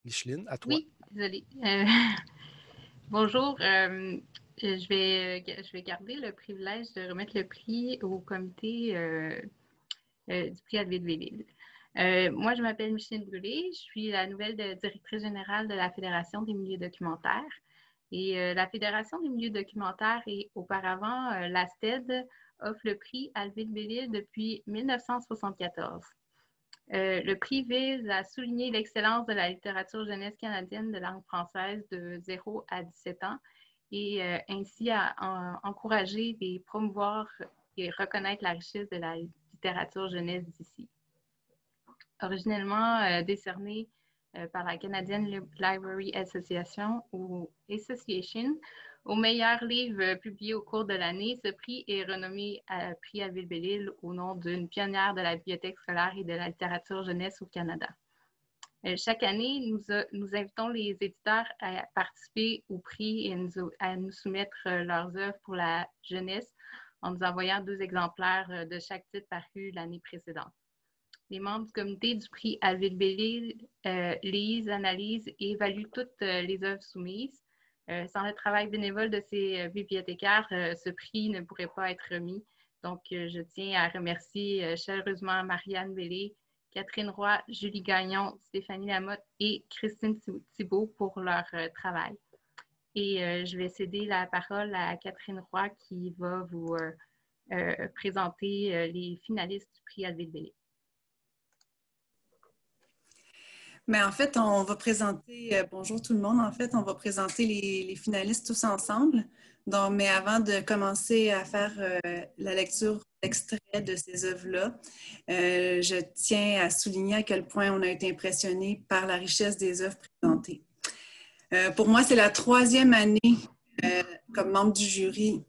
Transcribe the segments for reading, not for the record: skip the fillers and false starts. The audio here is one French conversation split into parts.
Micheline, à toi. Oui, désolée. Bonjour. Je vais garder le privilège de remettre le prix au comité du prix Alville-Vélil. Moi, je m'appelle Micheline Brûlé. Je suis la nouvelle directrice générale de la Fédération des milieux documentaires. Et la Fédération des milieux documentaires et auparavant, la STED, offre le prix Alville-Vélil depuis 1974. Le prix vise à souligner l'excellence de la littérature jeunesse canadienne de langue française de 0 à 17 ans et ainsi à encourager et promouvoir et reconnaître la richesse de la littérature jeunesse d'ici. Originellement décerné par la Canadian Library Association ou Association au meilleur livre publié au cours de l'année, ce prix est renommé prix Alville-Bellil au nom d'une pionnière de la bibliothèque scolaire et de la littérature jeunesse au Canada. Chaque année, nous invitons les éditeurs à participer au prix et à nous soumettre leurs œuvres pour la jeunesse en nous envoyant 2 exemplaires de chaque titre paru l'année précédente. Les membres du comité du prix Alville-Bellil lisent, analysent et évaluent toutes les œuvres soumises. Sans le travail bénévole de ces bibliothécaires, ce prix ne pourrait pas être remis. Donc, je tiens à remercier chaleureusement Marianne Bellé, Catherine Roy, Julie Gagnon, Stéphanie Lamotte et Christine Thibault pour leur travail. Et je vais céder la parole à Catherine Roy qui va vous présenter les finalistes du prix Alville-Bellil. Mais en fait, on va présenter, bonjour tout le monde, en fait, on va présenter les finalistes tous ensemble. Donc, mais avant de commencer à faire la lecture d'extraits de ces œuvres-là, je tiens à souligner à quel point on a été impressionné par la richesse des œuvres présentées. Pour moi, c'est la 3e année comme membre du jury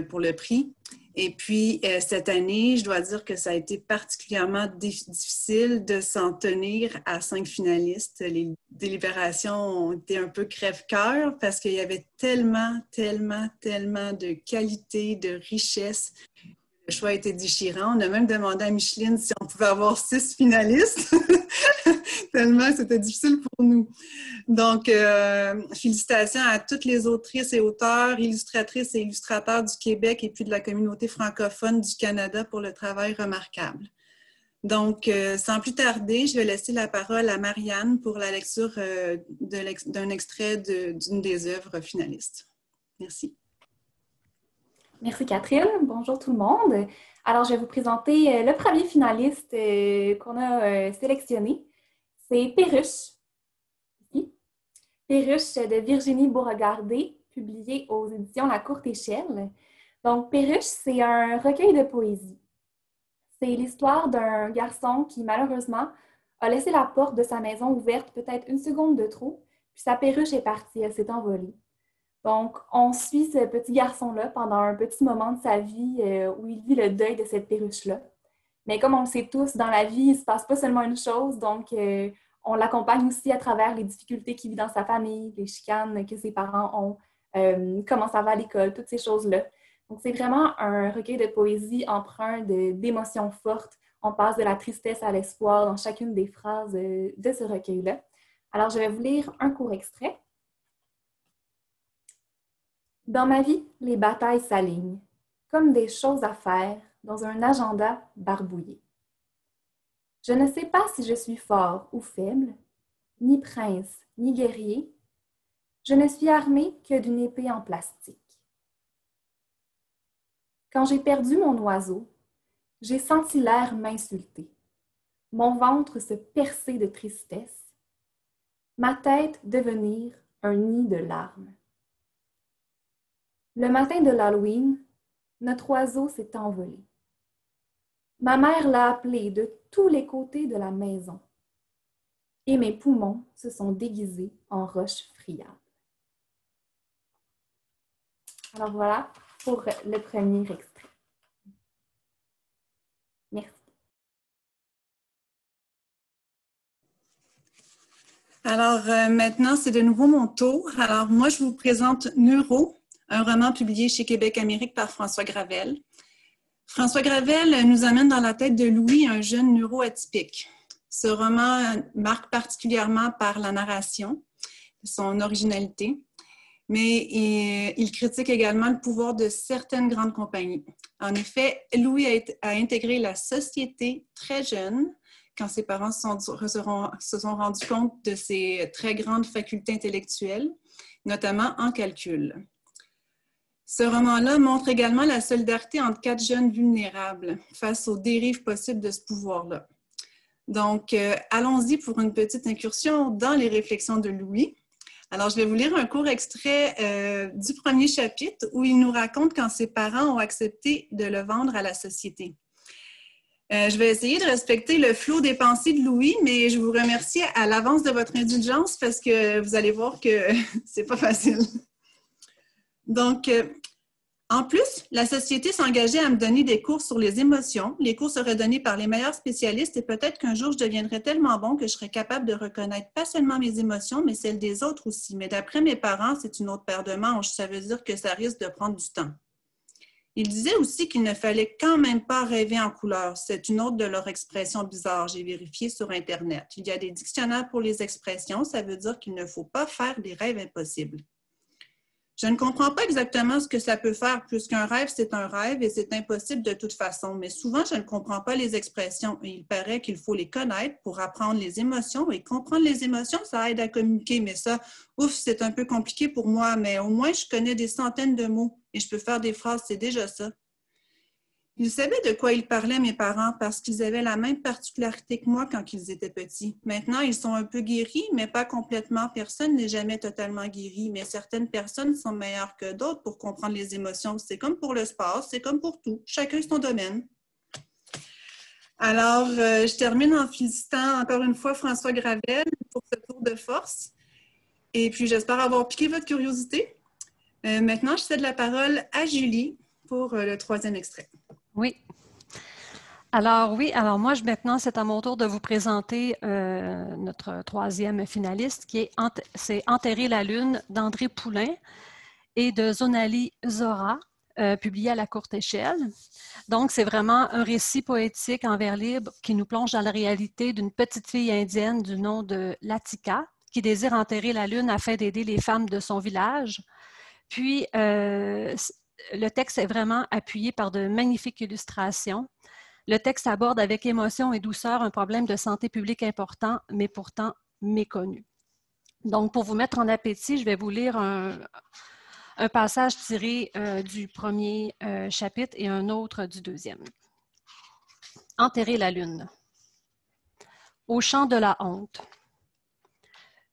pour le prix. Et puis, cette année, je dois dire que ça a été particulièrement difficile de s'en tenir à 5 finalistes. Les délibérations ont été un peu crève-cœur parce qu'il y avait tellement de qualité, de richesse. Le choix a été déchirant. On a même demandé à Micheline si on pouvait avoir 6 finalistes, tellement c'était difficile pour nous. Donc, félicitations à toutes les autrices et auteurs, illustratrices et illustrateurs du Québec et puis de la communauté francophone du Canada pour le travail remarquable. Donc, sans plus tarder, je vais laisser la parole à Marianne pour la lecture d'un extrait d'une des œuvres finalistes. Merci. Merci Catherine. Bonjour tout le monde. Alors, je vais vous présenter le premier finaliste qu'on a sélectionné. C'est Perruche. Perruche de Virginie Beauregardé, publié aux éditions La Courte Échelle. Donc, Perruche, c'est un recueil de poésie. C'est l'histoire d'un garçon qui, malheureusement, a laissé la porte de sa maison ouverte peut-être 1 seconde de trop, puis sa perruche est partie, elle s'est envolée. Donc, on suit ce petit garçon-là pendant un petit moment de sa vie où il vit le deuil de cette perruche-là. Mais comme on le sait tous, dans la vie, il ne se passe pas seulement une chose, donc on l'accompagne aussi à travers les difficultés qu'il vit dans sa famille, les chicanes que ses parents ont, comment ça va à l'école, toutes ces choses-là. Donc, c'est vraiment un recueil de poésie empreint d'émotions fortes. On passe de la tristesse à l'espoir dans chacune des phrases de ce recueil-là. Alors, je vais vous lire un court extrait. Dans ma vie, les batailles s'alignent, comme des choses à faire dans un agenda barbouillé. Je ne sais pas si je suis fort ou faible, ni prince, ni guerrier. Je ne suis armé que d'une épée en plastique. Quand j'ai perdu mon oiseau, j'ai senti l'air m'insulter, mon ventre se percer de tristesse, ma tête devenir un nid de larmes. Le matin de l'Halloween, notre oiseau s'est envolé. Ma mère l'a appelé de tous les côtés de la maison et mes poumons se sont déguisés en roches friables. Alors voilà pour le premier extrait. Merci. Alors maintenant, c'est de nouveau mon tour. Alors moi, je vous présente Neuro, un roman publié chez Québec Amérique par François Gravel. François Gravel nous amène dans la tête de Louis, un jeune neuroatypique. Ce roman marque particulièrement par la narration, son originalité, mais il critique également le pouvoir de certaines grandes compagnies. En effet, Louis a intégré la société très jeune, quand ses parents se sont rendus compte de ses très grandes facultés intellectuelles, notamment en calcul. Ce roman-là montre également la solidarité entre 4 jeunes vulnérables face aux dérives possibles de ce pouvoir-là. Donc, allons-y pour une petite incursion dans les réflexions de Louis. Alors, je vais vous lire un court extrait du premier chapitre où il nous raconte quand ses parents ont accepté de le vendre à la société. Je vais essayer de respecter le flot des pensées de Louis, mais je vous remercie à l'avance de votre indulgence parce que vous allez voir que c'est pas facile. Donc, en plus, la société s'engageait à me donner des cours sur les émotions. Les cours seraient donnés par les meilleurs spécialistes et peut-être qu'un jour, je deviendrais tellement bon que je serais capable de reconnaître pas seulement mes émotions, mais celles des autres aussi. Mais d'après mes parents, c'est une autre paire de manches. Ça veut dire que ça risque de prendre du temps. Ils disaient aussi qu'il ne fallait quand même pas rêver en couleur. C'est une autre de leurs expressions bizarres. J'ai vérifié sur Internet. Il y a des dictionnaires pour les expressions. Ça veut dire qu'il ne faut pas faire des rêves impossibles. Je ne comprends pas exactement ce que ça peut faire, puisqu'un rêve, c'est un rêve et c'est impossible de toute façon. Mais souvent, je ne comprends pas les expressions et il paraît qu'il faut les connaître pour apprendre les émotions. Et comprendre les émotions, ça aide à communiquer. Mais ça, c'est un peu compliqué pour moi. Mais au moins, je connais des centaines de mots et je peux faire des phrases, c'est déjà ça. Ils savaient de quoi ils parlaient, mes parents, parce qu'ils avaient la même particularité que moi quand ils étaient petits. Maintenant, ils sont un peu guéris, mais pas complètement. Personne n'est jamais totalement guéri, mais certaines personnes sont meilleures que d'autres pour comprendre les émotions. C'est comme pour le sport, c'est comme pour tout. Chacun son domaine. Alors, je termine en félicitant encore une fois François Gravel pour ce tour de force. Et puis, j'espère avoir piqué votre curiosité. Maintenant, je cède la parole à Julie pour le 3e extrait. Oui. Alors moi, maintenant, c'est à mon tour de vous présenter notre 3e finaliste, c'est Enterrer la lune d'André Poulain et de Zonali Zora, publié à la courte échelle. Donc, c'est vraiment un récit poétique en vers libre qui nous plonge dans la réalité d'une petite fille indienne du nom de Latika, qui désire enterrer la lune afin d'aider les femmes de son village. Puis, le texte est vraiment appuyé par de magnifiques illustrations. Le texte aborde avec émotion et douceur un problème de santé publique important, mais pourtant méconnu. Donc, pour vous mettre en appétit, je vais vous lire un passage tiré du premier chapitre et un autre du 2e. Enterrer la lune. Au champ de la honte.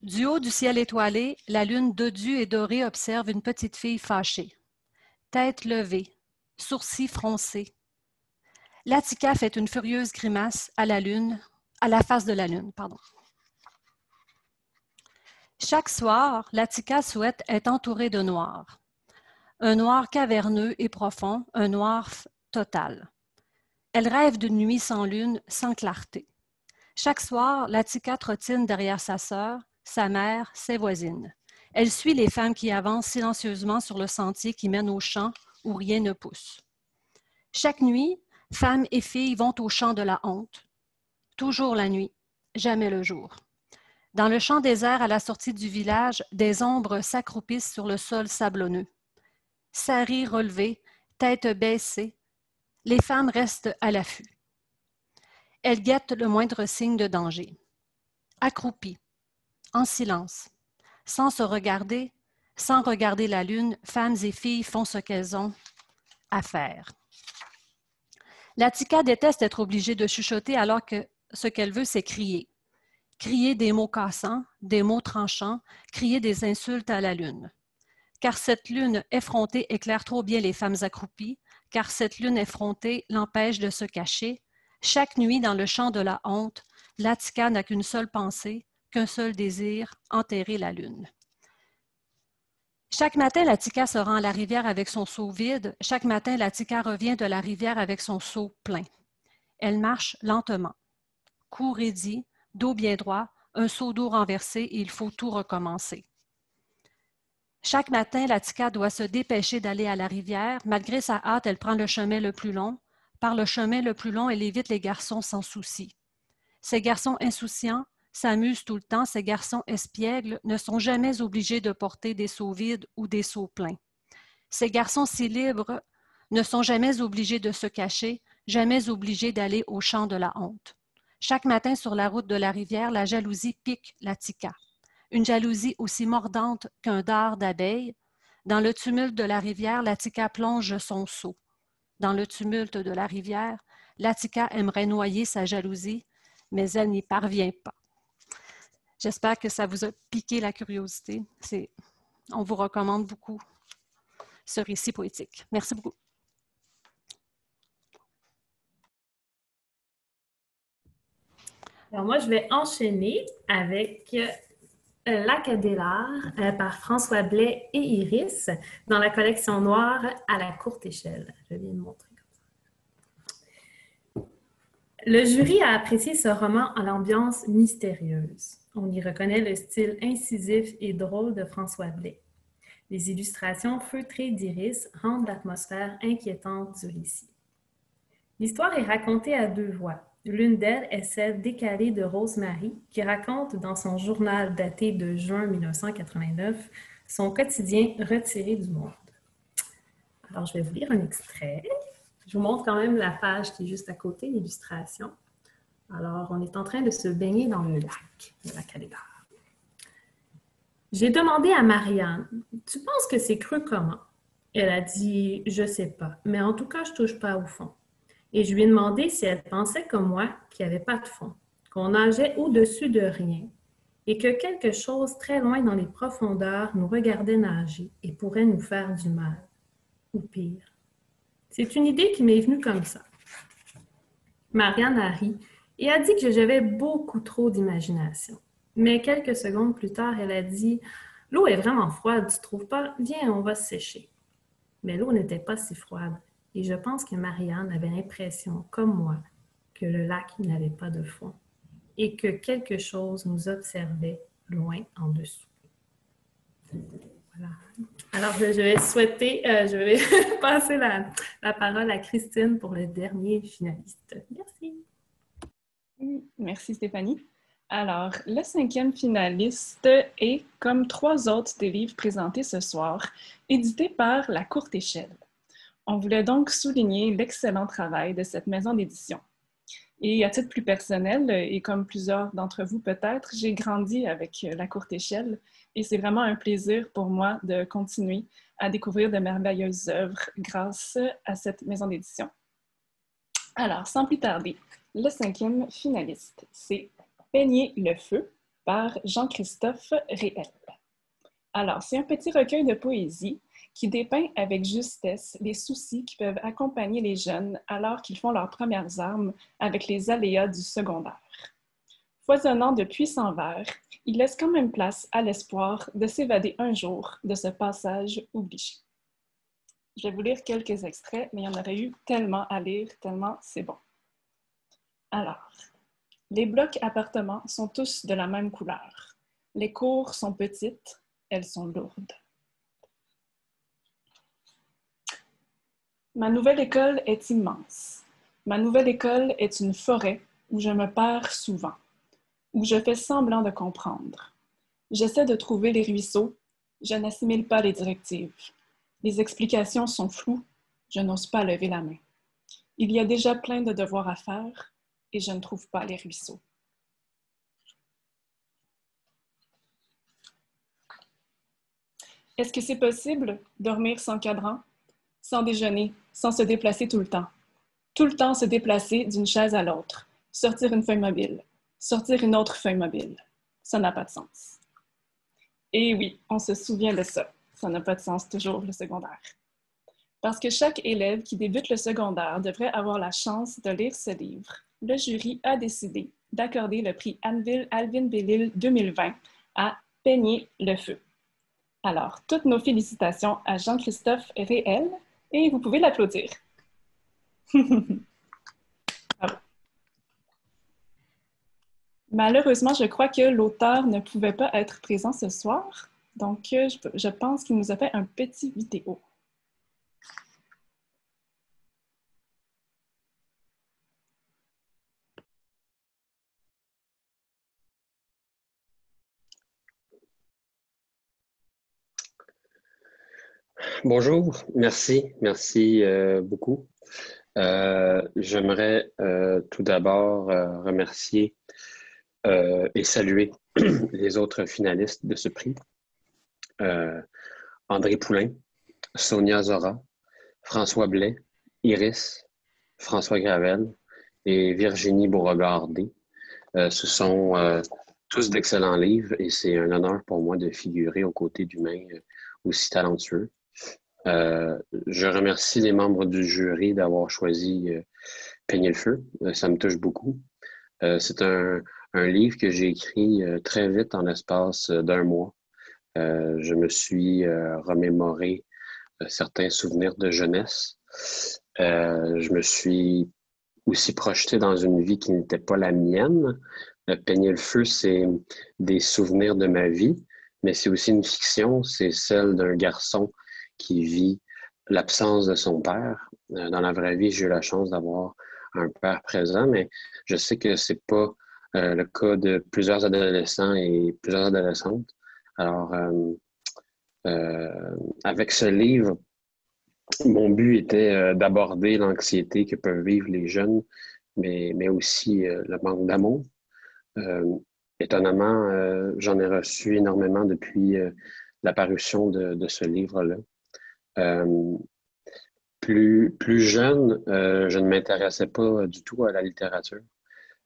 Du haut du ciel étoilé, la lune dodue et dorée observe une petite fille fâchée. Tête levée, sourcils froncés. Latika fait une furieuse grimace à la face de la lune. Chaque soir, Latika souhaite être entourée de noir. Un noir caverneux et profond, un noir total. Elle rêve d'une nuit sans lune, sans clarté. Chaque soir, Latika trottine derrière sa sœur, sa mère, ses voisines. Elle suit les femmes qui avancent silencieusement sur le sentier qui mène au champ où rien ne pousse. Chaque nuit, femmes et filles vont au champ de la honte. Toujours la nuit, jamais le jour. Dans le champ désert à la sortie du village, des ombres s'accroupissent sur le sol sablonneux. Saris relevés, tête baissée, les femmes restent à l'affût. Elles guettent le moindre signe de danger. Accroupies, en silence, sans se regarder, sans regarder la lune, femmes et filles font ce qu'elles ont à faire. Latika déteste être obligée de chuchoter alors que ce qu'elle veut, c'est crier. Crier des mots cassants, des mots tranchants, crier des insultes à la lune. Car cette lune effrontée éclaire trop bien les femmes accroupies, car cette lune effrontée l'empêche de se cacher. Chaque nuit dans le champ de la honte, Latika n'a qu'une seule pensée, qu'un seul désir, enterrer la lune. Chaque matin, Latika se rend à la rivière avec son seau vide. Chaque matin, Latika revient de la rivière avec son seau plein. Elle marche lentement. Cou raidi, dos bien droit, un seau d'eau renversé et il faut tout recommencer. Chaque matin, Latika doit se dépêcher d'aller à la rivière. Malgré sa hâte, elle prend le chemin le plus long. Par le chemin le plus long, elle évite les garçons sans souci. Ces garçons insouciants s'amusent tout le temps, ces garçons espiègles ne sont jamais obligés de porter des seaux vides ou des seaux pleins. Ces garçons si libres ne sont jamais obligés de se cacher, jamais obligés d'aller au champ de la honte. Chaque matin sur la route de la rivière, la jalousie pique la tika. Une jalousie aussi mordante qu'un dard d'abeille. Dans le tumulte de la rivière, la tika plonge son seau. Dans le tumulte de la rivière, la tika aimerait noyer sa jalousie, mais elle n'y parvient pas. J'espère que ça vous a piqué la curiosité. On vous recommande beaucoup ce récit poétique. Merci beaucoup. Alors moi, je vais enchaîner avec Lac des Lards par François Blais et Iris dans la collection noire à la courte échelle. Je viens de montrer comme ça. Le jury a apprécié ce roman à l'ambiance mystérieuse. On y reconnaît le style incisif et drôle de François Blais. Les illustrations feutrées d'Iris rendent l'atmosphère inquiétante du récit. L'histoire est racontée à deux voix. L'une d'elles est celle décalée de Rosemary, qui raconte dans son journal daté de juin 1989 son quotidien retiré du monde. Alors, je vais vous lire un extrait. Je vous montre quand même la page qui est juste à côté, l'illustration. Alors, on est en train de se baigner dans le lac Allégar. J'ai demandé à Marianne, « Tu penses que c'est creux comment? » Elle a dit, « Je sais pas, mais en tout cas, je touche pas au fond. » Et je lui ai demandé si elle pensait comme moi qu'il n'y avait pas de fond, qu'on nageait au-dessus de rien et que quelque chose très loin dans les profondeurs nous regardait nager et pourrait nous faire du mal, ou pire. C'est une idée qui m'est venue comme ça. Marianne a ri et a dit que j'avais beaucoup trop d'imagination. Mais quelques secondes plus tard, elle a dit « L'eau est vraiment froide, tu trouves pas? Viens, on va se sécher. » Mais l'eau n'était pas si froide. Et je pense que Marianne avait l'impression, comme moi, que le lac n'avait pas de fond et que quelque chose nous observait loin en dessous. Voilà. Alors, je vais passer la parole à Christine pour le dernier finaliste. Merci. Merci Stéphanie. Alors, le 5e finaliste est, comme 3 autres des livres présentés ce soir, édité par La Courte Échelle. On voulait donc souligner l'excellent travail de cette maison d'édition. Et à titre plus personnel, et comme plusieurs d'entre vous peut-être, j'ai grandi avec La Courte Échelle et c'est vraiment un plaisir pour moi de continuer à découvrir de merveilleuses œuvres grâce à cette maison d'édition. Alors, sans plus tarder, le 5e finaliste, c'est Peigner le feu par Jean-Christophe Réel. Alors, c'est un petit recueil de poésie qui dépeint avec justesse les soucis qui peuvent accompagner les jeunes alors qu'ils font leurs premières armes avec les aléas du secondaire. Foisonnant de puissants vers, il laisse quand même place à l'espoir de s'évader un jour de ce passage obligé. Je vais vous lire quelques extraits, mais il y en aurait eu tellement à lire, tellement c'est bon. Alors, les blocs appartements sont tous de la même couleur. Les cours sont petites, elles sont lourdes. Ma nouvelle école est immense. Ma nouvelle école est une forêt où je me perds souvent, où je fais semblant de comprendre. J'essaie de trouver les ruisseaux, je n'assimile pas les directives. Les explications sont floues, je n'ose pas lever la main. Il y a déjà plein de devoirs à faire et je ne trouve pas les ruisseaux. Est-ce que c'est possible, dormir sans cadran, sans déjeuner, sans se déplacer tout le temps se déplacer d'une chaise à l'autre, sortir une feuille mobile, sortir une autre feuille mobile. Ça n'a pas de sens. Et oui, on se souvient de ça. Ça n'a pas de sens toujours, le secondaire. Parce que chaque élève qui débute le secondaire devrait avoir la chance de lire ce livre, le jury a décidé d'accorder le prix Alvin Bellil 2020 à Peigner le feu. Alors, toutes nos félicitations à Jean-Christophe Réel et vous pouvez l'applaudir. Bravo. Malheureusement, je crois que l'auteur ne pouvait pas être présent ce soir, donc je pense qu'il nous a fait un petit vidéo. Bonjour, merci beaucoup. J'aimerais tout d'abord remercier et saluer les autres finalistes de ce prix. André Poulain, Sonia Zora, François Blais, Iris, François Gravel et Virginie Beauregard-D. Ce sont tous d'excellents livres et c'est un honneur pour moi de figurer aux côtés d'humains aussi talentueux. Je remercie les membres du jury d'avoir choisi Peigner le feu. Ça me touche beaucoup. C'est un livre que j'ai écrit très vite en l'espace d'un mois. Je me suis remémoré certains souvenirs de jeunesse. Je me suis aussi projeté dans une vie qui n'était pas la mienne. Peigner le feu, c'est des souvenirs de ma vie, mais c'est aussi une fiction, c'est celle d'un garçon qui vit l'absence de son père. Dans la vraie vie, j'ai eu la chance d'avoir un père présent, mais je sais que c'est pas le cas de plusieurs adolescents et plusieurs adolescentes. Alors, avec ce livre, mon but était d'aborder l'anxiété que peuvent vivre les jeunes, mais aussi le manque d'amour. Étonnamment, j'en ai reçu énormément depuis l'apparition de ce livre-là. Plus jeune, je ne m'intéressais pas du tout à la littérature.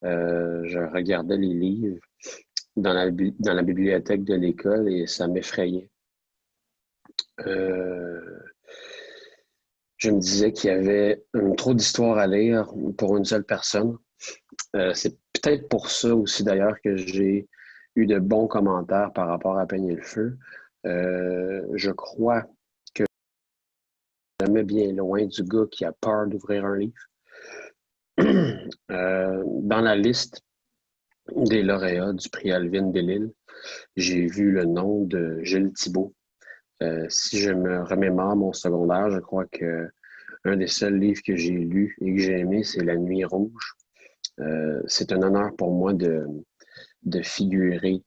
Je regardais les livres dans la bibliothèque de l'école et ça m'effrayait. Je me disais qu'il y avait trop d'histoires à lire pour une seule personne. C'est peut-être pour ça aussi d'ailleurs que j'ai eu de bons commentaires par rapport à Peigner le feu. Je crois que jamais bien loin du gars qui a peur d'ouvrir un livre. Dans la liste des lauréats du prix Alvin Bellil, j'ai vu le nom de Gilles Thibault. Si je me remémore mon secondaire, je crois que un des seuls livres que j'ai lus et que j'ai aimé, c'est La Nuit rouge. C'est un honneur pour moi de figurer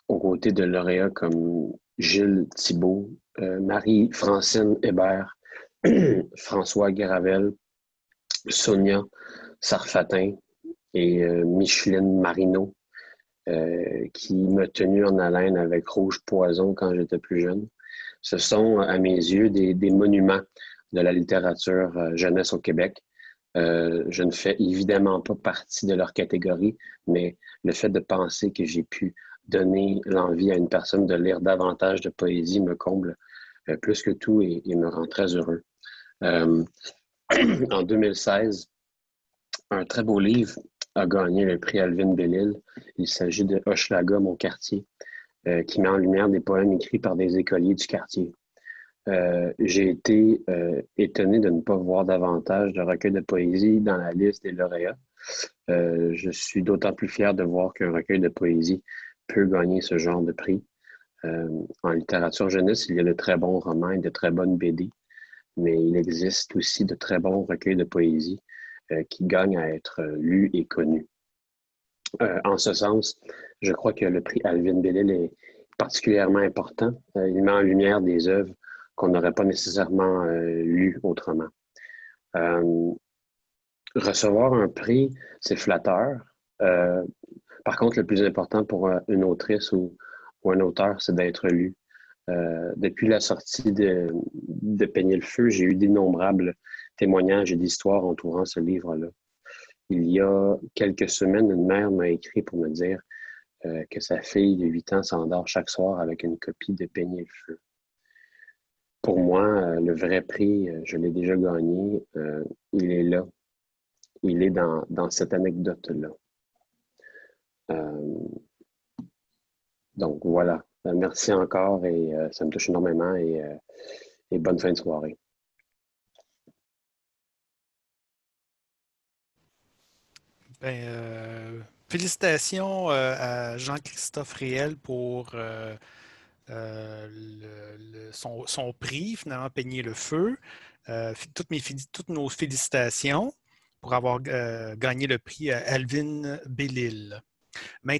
aux côtés de lauréats comme Gilles Thibault, Marie-Francine Hébert, François Gravel, Sonia Sarfatin et Micheline Marino, qui m'a tenu en haleine avec Rouge Poison quand j'étais plus jeune. Ce sont, à mes yeux, des monuments de la littérature jeunesse au Québec. Je ne fais évidemment pas partie de leur catégorie, mais le fait de penser que j'ai pu donner l'envie à une personne de lire davantage de poésie me comble plus que tout et me rend très heureux. En 2016, un très beau livre a gagné le prix Alvin Bellil. Il s'agit de Hochelaga, mon quartier, qui met en lumière des poèmes écrits par des écoliers du quartier. J'ai été étonné de ne pas voir davantage de recueils de poésie dans la liste des lauréats. Je suis d'autant plus fier de voir qu'un recueil de poésie peut gagner ce genre de prix. En littérature jeunesse, il y a de très bons romans et de très bonnes BD, mais il existe aussi de très bons recueils de poésie qui gagnent à être lus et connus. En ce sens, je crois que le prix Alvin Bellil est particulièrement important. Il met en lumière des œuvres qu'on n'aurait pas nécessairement lues autrement. Recevoir un prix, c'est flatteur. Par contre, le plus important pour une autrice ou un auteur, c'est d'être lu. Depuis la sortie de Peigner le feu, j'ai eu d'innombrables témoignages et d'histoires entourant ce livre-là. Il y a quelques semaines, une mère m'a écrit pour me dire que sa fille de 8 ans s'endort chaque soir avec une copie de Peigner le feu. Pour moi, le vrai prix, je l'ai déjà gagné. Il est là. Il est dans cette anecdote-là. Donc voilà. Merci encore et ça me touche énormément et bonne fin de soirée. Félicitations à Jean-Christophe Réel pour son prix, finalement, Peigner le feu. Toutes nos félicitations pour avoir gagné le prix Alvin Bellil.